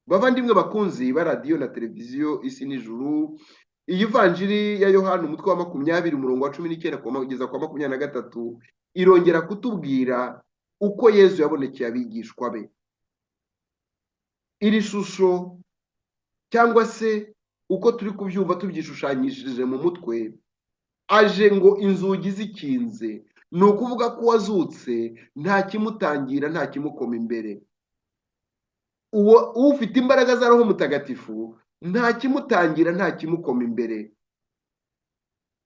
Bavandimwe bakunzi ba radiyo na televiziyo isi n'ijuru, iyi vanjiri ya Yohana umutwe wa 20 umurongo wa 19 kugeza kwa 23 irongera kutubwira uko Yezu yabonekeye abigishwa be. Iri shusho cyangwa se uko turi kubyumva tubyishushanyishije mu mutwe, aje ngo inzugi zikinze, ni ukuvuga ko uwazutse nta kimutangira, nta kimukoma imbere. Uwo ufite imbaraga za roho mutagatifu nta kimutangira, nta kimukoma imbere.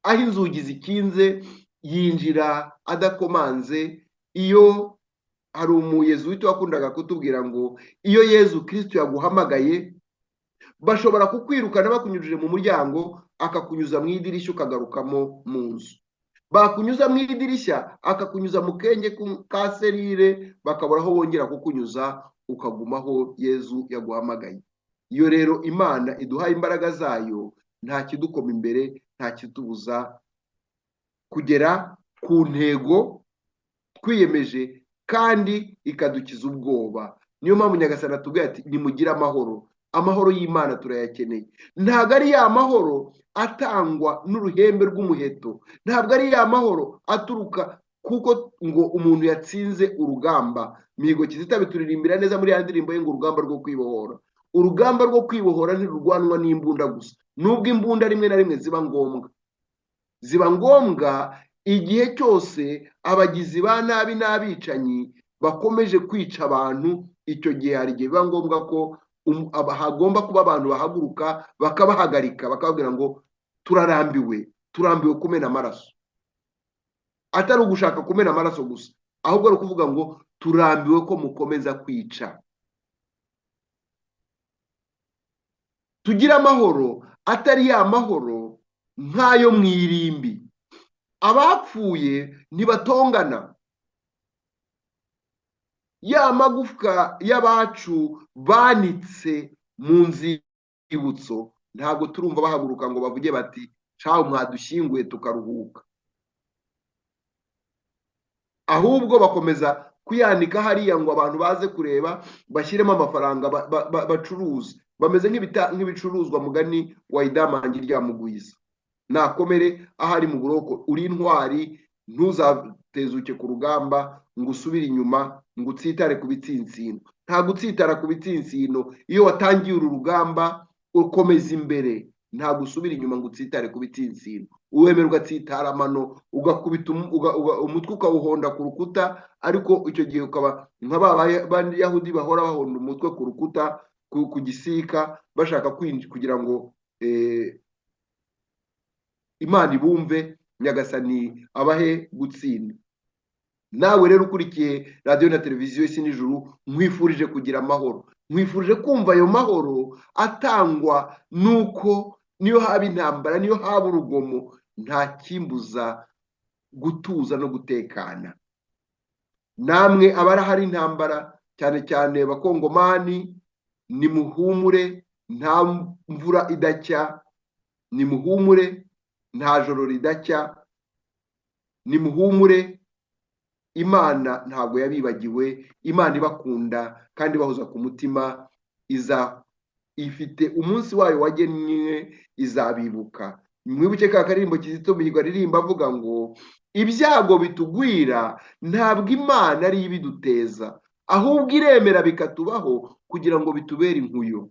Aho inzugi zikinze yinjira adakomanze. Iyo hari umuyezuwiti wakundaga kutubwira ngo iyo Yezu Kristo yaguhamagaye bashobora kukwirukana bakunyujije mu muryango, akakunyuza mu idirishya ukagarukamo mu nzu. Bakunyuza mu idirishya akakunyuza mu kenge ka serire, bakabura aho bongera kukunyuza, ukagumaho Yezu yaguhamagaye. Iyo rero Imana iduhaye imbaraga zayo, nta kidukoma imbere, nta kitubuza kugera ku ntego twiyemeje, kandi ikadukiza ubwoba. Niyo mpamvu Nyagasani atubwira ati nimugire amahoro. Amahoro y'Imana turayakeneye. Ntabwo ari ya mahoro atangwa n'uruhembe rw'umuheto, ntabwo ari ya mahoro aturuka kuko ngo umuntu yatsinze urugamba. Mihigo Kizito bituririmbira neza muri ya ndirimbo ye ngo urugamba rwo kwibohora. Urugamba rwo kwibohora ntirurwanwa n'imbunda gusa, nubwo imbunda rimwe na rimwe ziba ngombwa igihe cyose abagizi ba nabi n'abicanyi bakomeje kwica abantu. Icyo gihe hari igihe biba ngombwa ko hagomba kuba abantu bahaguruka bakabahagarika, bakababwira ngo turambiwe kumena amaraso. Atari ugushaka kumena amaraso gusa, ahubwo ari ukuvuga ngo turambiwe ko mukomeza kwica. Tugira amahoro atari ya mahoro nk'ayo mu irimbi. Abapfuye ntibatongana. Ya magufwa y'abacu banitse mu nzibutso ntabwo turumva bahaguruka ngo bavuge bati caho mwadushyinguye tukaruhuka. Ahubwo bakomeza kuyanika hariya ngo abantu baze kureba, bashyiremo amafaranga bacuruza. Bameze nk'ibicuruzwa mugani wa idamangi rya mugwiza. Nakomere ahari mu buroko, uri intwari, ntuzatezuke ku rugamba ngo usubire inyuma, ngo utsitare ku bitsinsino. Nta gutsitara ku bitsinsino. Iyo watangiye uru rugamba ukomeza imbere, nta gusubira inyuma ngo utsitare ku bitsinsino. Uwemera ugatsitara amano, ugakubita umutwe ukawuhonda ku rukuta, ariko icyo gihe ukaba nk'Abayahudi bahora bahonda umutwe ku rukuta, ku gisika, bashaka kugira ngo Imana ibumve, Nyagasani abahe gutsinda. Nawe rero ukurikiye radiyo na televiziyo isi n'ijuru, nkwifurije kugira amahoro, nkwifurije kumva ayo mahoro atangwa nuko niyo haba intambara, niyo haba urugomo, nta kimbuza gutuza no gutekana. Namwe abarahari intambara, cyane cyane bakongomani, nimuhumure, nta mvura idacya, nimuhumure, nta joro ridacya, nimuhumure. Imana ntabwo yabibagiwe. Imana ibakunda kandi bahoza ku mutima, ifite umunsi wayo wagennye, izabibuka. Mwibuke ka karirimbo Kizito Mihigo aririmba avuga ngo ibyago bitugwira ntabwo Imana ari ibiduteza, ahubwo iremera bikatubaho kugira ngo bitubere inkuyo.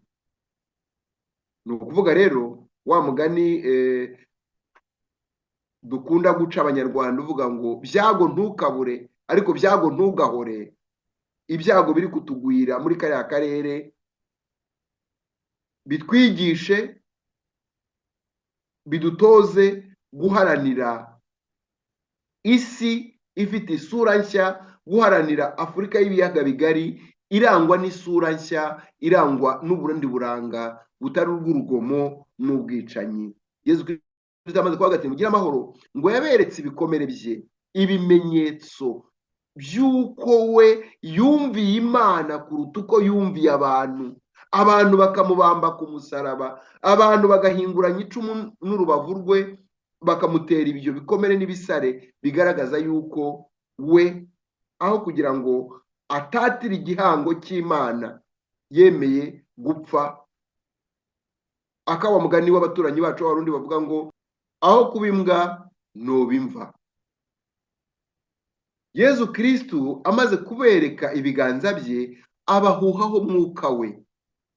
Ni ukuvuga rero wa mugani dukunda guca abanyarwanda uvuga ngo byago ntukabure ariko byago ntugahore. Ibyago biri kutugwira muri kariya karere bitwigishe, bidutoze guharanira isi ifite isura nshya, guharanira Afurika y'ibiyaga bigari irangwa n'isura nshya, irangwa n'uburundi buranga butari ubw'urugomo n'ubwicanyi. Yezu Kristo amaze kuvuga ati mugire amahoro, ngo yaberetse ibikomere bye, ibimenyetso by'uko we yumviye Imana imana kuruta uko yumviye abantu. Abantu bakamubamba ku musaraba, abantu bagahinguranya icumu n'urubavu rwe, bakamutera ibyo bikomere n'ibisare bigaragaza yuko we, aho kugira ngo atatire igihango cy'imana, yemeye gupfa. Akaba mugani w'abaturanyi bacu b'abarundi bavuga ngo aho kuba imbwa noba imva. Yezu Kristu amaze kubereka ibiganza bye, abahuhaho mwuka we,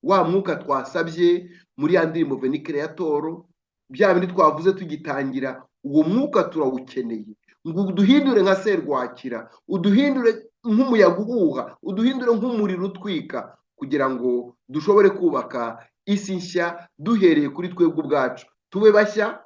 wa mwuka twasabye muri ya ndirimbo Veni Creator, bya bindi twavuze tugitangira. Uwo mwuka turawukeneye ngo uduhindure nka serwakira, uduhindure nk'umuyaga uhuha, uduhindure nk'umuriro utwika, kugira ngo dushobore kubaka isi nshya duhereye kuri twebwe ubwacu. Tube bashya,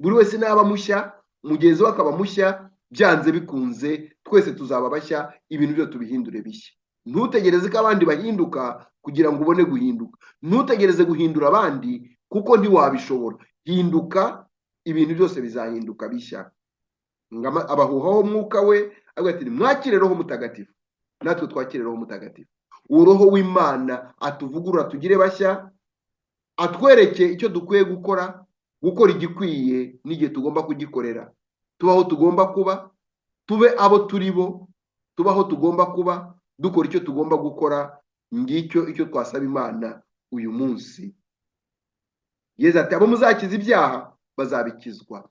buri wese naba mushya, mugenzi we akaba mushya, byanze bikunze twese tuzaba bashya, ibintu byose tubihindure bishya. Ntutegereze ko abandi bahinduka kugira ngo ubone guhinduka. Ntutegereze guhindura abandi kuko ntiwabishobora. Hinduka, ibintu byose bizahinduka bishya. Abahuhaho mwuka we, avuga ati mwakire Roho Mutagatifu, natwe twakire Roho Mutagatifu. Uwo Roho w'Imana atuvugurura tugire bashya, atwereke icyo dukwiye gukora igikwiye n'igihe tugomba kugikorera. Tubaho tugomba kuba, tube abo turi bo, tubaho tugomba kuba, dukora icyo tugomba gukora. Ngicyo icyo twasaba Imana uyu munsi. Yesu ati abo muzakiza ibyaha bazabikizwa.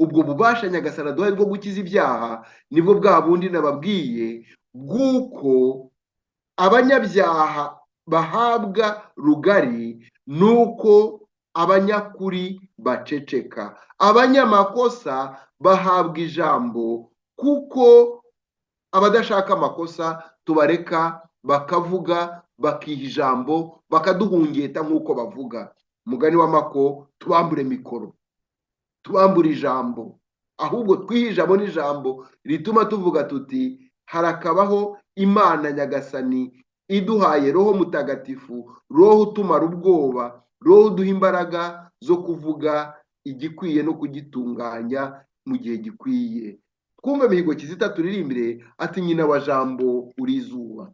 Ubwo bubasha Nyagasani aduhaye bwo gukiza ibyaha nibwo bwa bundi nababwiye, bw'uko abanyabyaha bahabwa rugari, nuko abanyakuri baceceka. Abanyamakosa bahabwa ijambo, kuko abadashaka amakosa tubareka bakavuga, bakiha ijambo, bakaduhungeta nk'uko bavuga. Umugani wa Mako, tubambure mikoro, tubambure ijambo, ahubwo twihe ijambo n'ijambo rituma tuvuga tuti harakabaho Imana Nyagasani iduhaye Roho Mutagatifu, Roho utumara ubwoba, Roho uduha imbaraga zo kuvuga igikwiye no kugitunganya mu gihe gikwiye. Twumve Mihigo Kizito turirimbire ati nyina wa jambo uri izuba.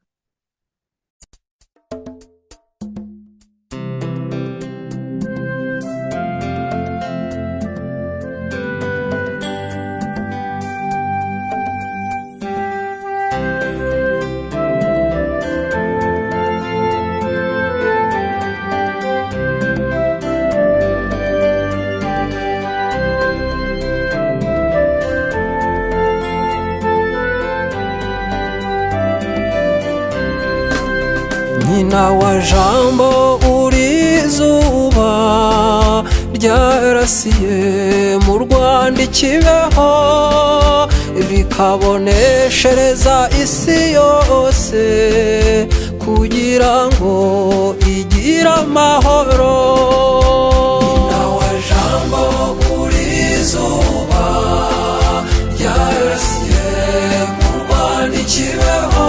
Nyina wa jambo uri izuba ryarasiye mu Rwanda ikibeho, rikaboneshereza isi yose kugira ngo igire amahoro. Nyina wa jambo uri izuba ryarasiye mu Rwanda ikibeho,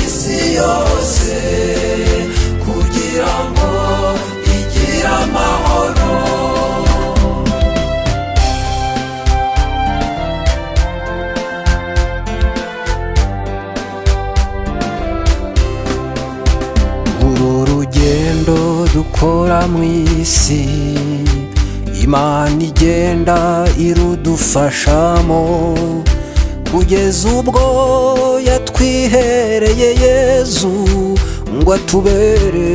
isi yose kugira ngo igire amahoro. Uru rugendo dukora mu isi, Imana igenda irudufashamo, kugeza ubwo yatwihereye Yezu ngo atubere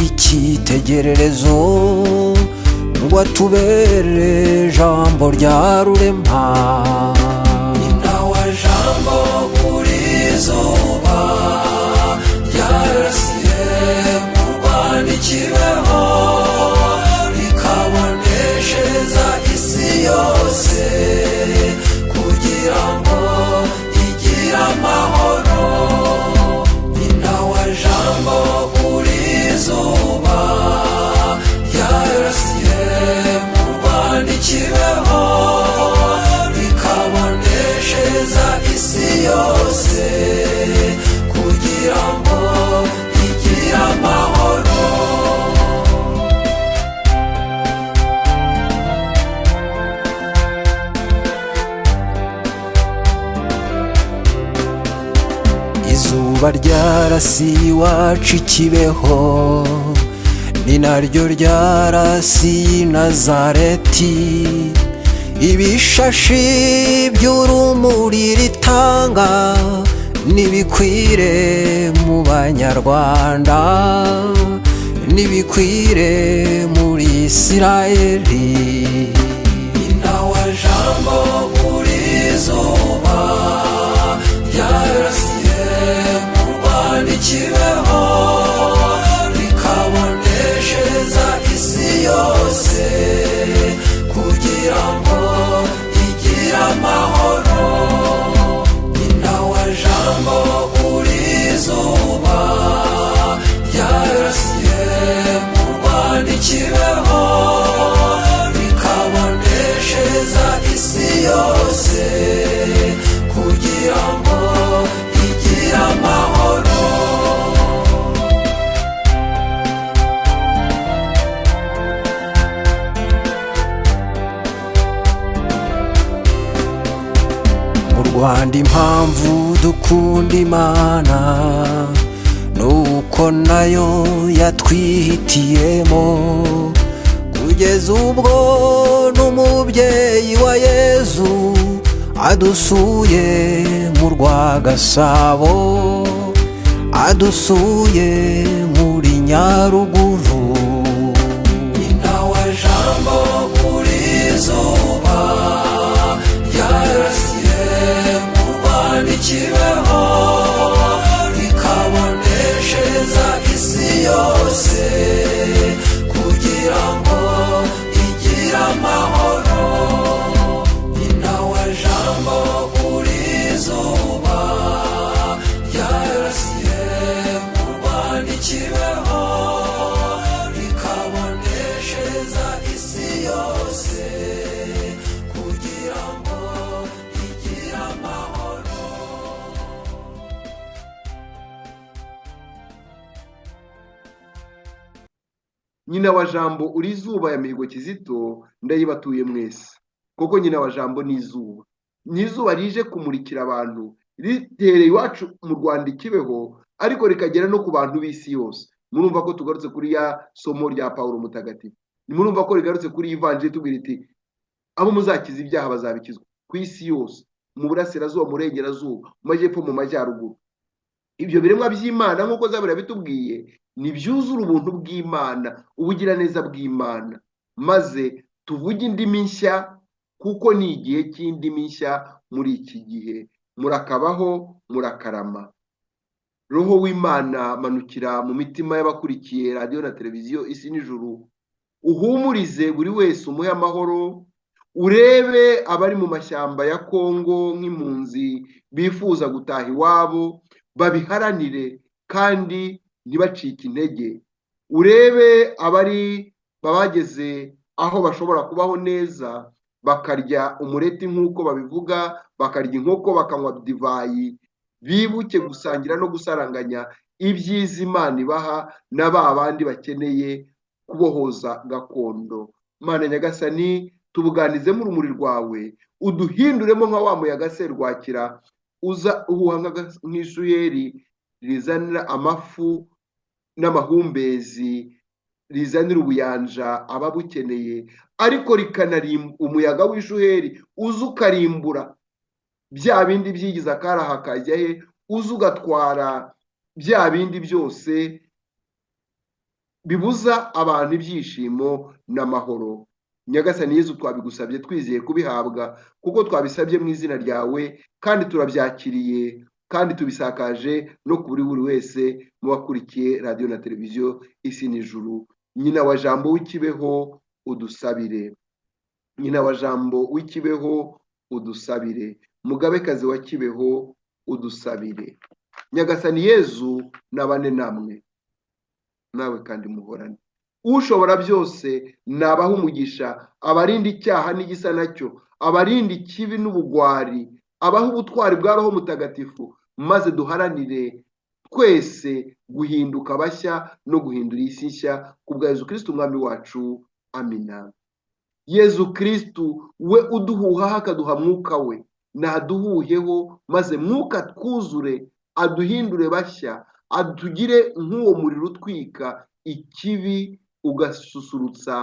icyitegererezo, ngo atubere jambo rya rurema. Nyina wa jambo uri izuba ryarasiye mu Rwanda ikibeho, rikaboneshereza isi yose kugira ngo igire amahoro. Nyina wa jambo uri izuba ryarasiye mu Rwanda ikibeho, rikaboneshereza isi yose kugira ngo igire amahoro. izuba ryarasiye iwacu i Kibeho, ni naryo ryarasiye i Nazareti. Ibishashi by'urumuri ritanga nibikwire mu Banyarwanda, nibikwire muri Isirayeli. Inawa jambo muri izuba ryarasiye mu Rwanda i Kibeho, rikaboneshereza isi yose kugira ngo igire amahoro. Inawa jambo muri izuba ryarasiye mu Rwanda i Kibeho, rikaboneshereza isi yose kugira ngo igire amahoro. Mu Rwanda impamvu dukunda Imana nuko nayo yatwihitiyemo, kugeza ubwo n'umubyeyi wa Yezu adusuye mu Rwagasabo, adusuye muri Nyaruguru. Inawa jambo muri izuba ryarasiye mu Rwanda i Kibeho, rikaboneshereza isi yose kugira ngo igire amahoro. Inawa jambo muri izuba ryarasiye mu Rwanda i Kibeho, rikaboneshereza isi yose kugira ngo igire amahoro. nyina wa jambo uri izuba ya Mihigo Kizito, ndayibatuye mwese. Koko nyina wa jambo ni izuba, ni izuba rije kumurikira abantu, ritereye iwacu mu Rwanda i Kibeho, ariko rikagera no ku bantu b'isi yose. Murumva ko tugarutse kuri ya somo rya Pawulo mutagatifu, murumva ko rigarutse kuri ivanjiri tubwira iti abo muzakiza ibyaha bazabikizwa ku isi yose, mu burasirazuba, mu burengerazuba, mu majyepfo, mu majyaruguru. Ibyo biremwa by'Imana nk'uko Zaburi yabitubwiye ni byuzura ubuntu bw'Imana, ubugiraneza bw'Imana, maze tuvuge indimi nshya, kuko ni igihe cy'indimi nshya muri iki gihe. Murakabaho, murakarama. Roho w'Imana manukira mu mitima y'abakurikiye radiyo na televiziyo Isi n'Ijuru, uhumurize buri wese, umuhe amahoro. Urebe abari mu mashyamba ya Kongo nk'impunzi bifuza gutaha iwabo, babiharanire kandi ntibacike intege. Urebe abari babageze aho bashobora kubaho neza, bakarya umureti nk'uko babivuga, bakarya inkoko, bakanywa divayi, bibuke gusangira no gusaranganya ibyiza Imana ibaha na ba bandi bakeneye kubohoza gakondo. Mana Nyagasani, tubuganizemo urumuri rwawe, uduhinduremo nka wa muyaga serwakira uza uhuha nk'ishuheri, rizanira amafu n'amahumbezi, rizanira ubuyanja ababukeneye, ariko umuyaga w'ishuheri uza ukarimbura bya bindi byigize akaraha kajya he, uza ugatwara bya bindi byose bibuza abantu ibyishimo n'amahoro. Nyagasani Yezu, twabigusabye twizeye kubihabwa, kuko twabisabye mu izina ryawe, kandi turabyakiriye, kandi tubisakaje no kuri buri wese mu bakurikiye radiyo na televiziyo Isi n'Ijuru. Nyina wa jambo w'ikibeho, udusabire. Nyina wa jambo w'ikibeho, udusabire. Mugabekazi wa Kibeho, udusabire. Nyagasani Yezu nabane namwe, nawe kandi muhorane. Ushobora byose nabaha umugisha, abarinda icyaha n'igisa nacyo, abarinda ikibi n'ubugwari, abaha ubutwari bwa Roho Mutagatifu, maze duharanire twese guhinduka bashya no guhindura isi nshya, kubwa Yezu Kristo umwami wacu. Amina. Yezu Kristo we uduhuhaho akaduha mwuka we, naduhuheho maze mwuka twuzure, aduhindure bashya, atugire nk'uwo muriro utwika ikibi ugasusurutsa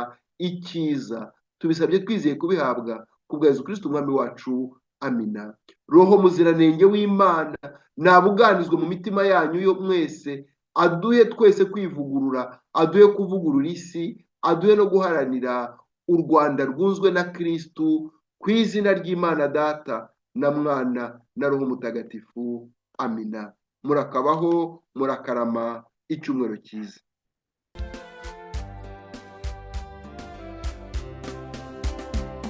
icyiza. Tubisabye twizeye kubihabwa kubwa Yesu Kristo umwami wacu, amina. Roho muziranenge w'Imana nabuganizwe mu mitima yanyu yo mwese, aduhe twese kwivugurura, aduhe kuvugurura isi, aduhe no guharanira u Rwanda rwunzwe na Kristo, ku izina ry'Imana Data na Mwana na Roho Mutagatifu, amina. Murakabaho, murakarama, icyumweru cyiza.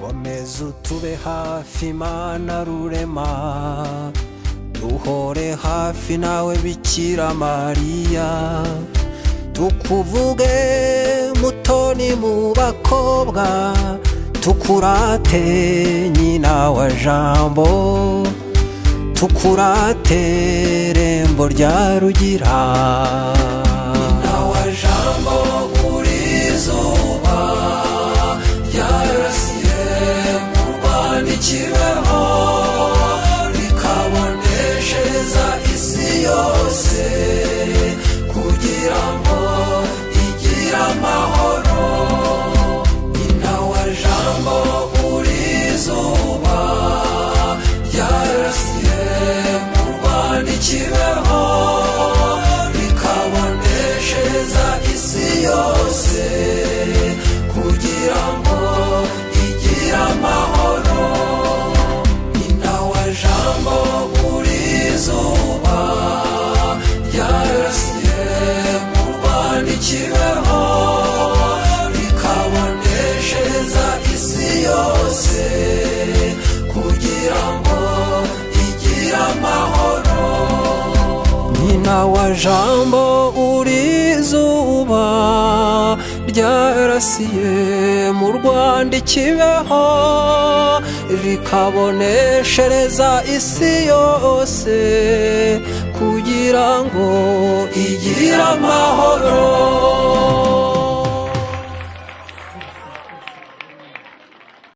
komeza utube hafi Mana rurema, duhore hafi nawe Bikira Mariya, tukuvuge mutoni mu bakobwa, tukurate nyina wa Jambo, tukurate rembo rya Rugira. Nyina wa Jambo uri izuba ryarasiye mu Rwanda ikibeho, rikaboneshereza isi yose kugira ngo igire amahoro. Nyina wa Jambo uri izuba ryarasiye mu Rwanda ikibeho, rikaboneshereza isi yose kugira ngo igire amahoro. Nyina wa Jambo uri izuba ryarasiye mu Rwanda ikibeho, rikaboneshereza isi yose kugira ngo igire amahoro. Nyina wa Jambo uri izuba ryarasiye mu Rwanda ikibeho, rikaboneshereza isi yose kugira ngo igire amahoro.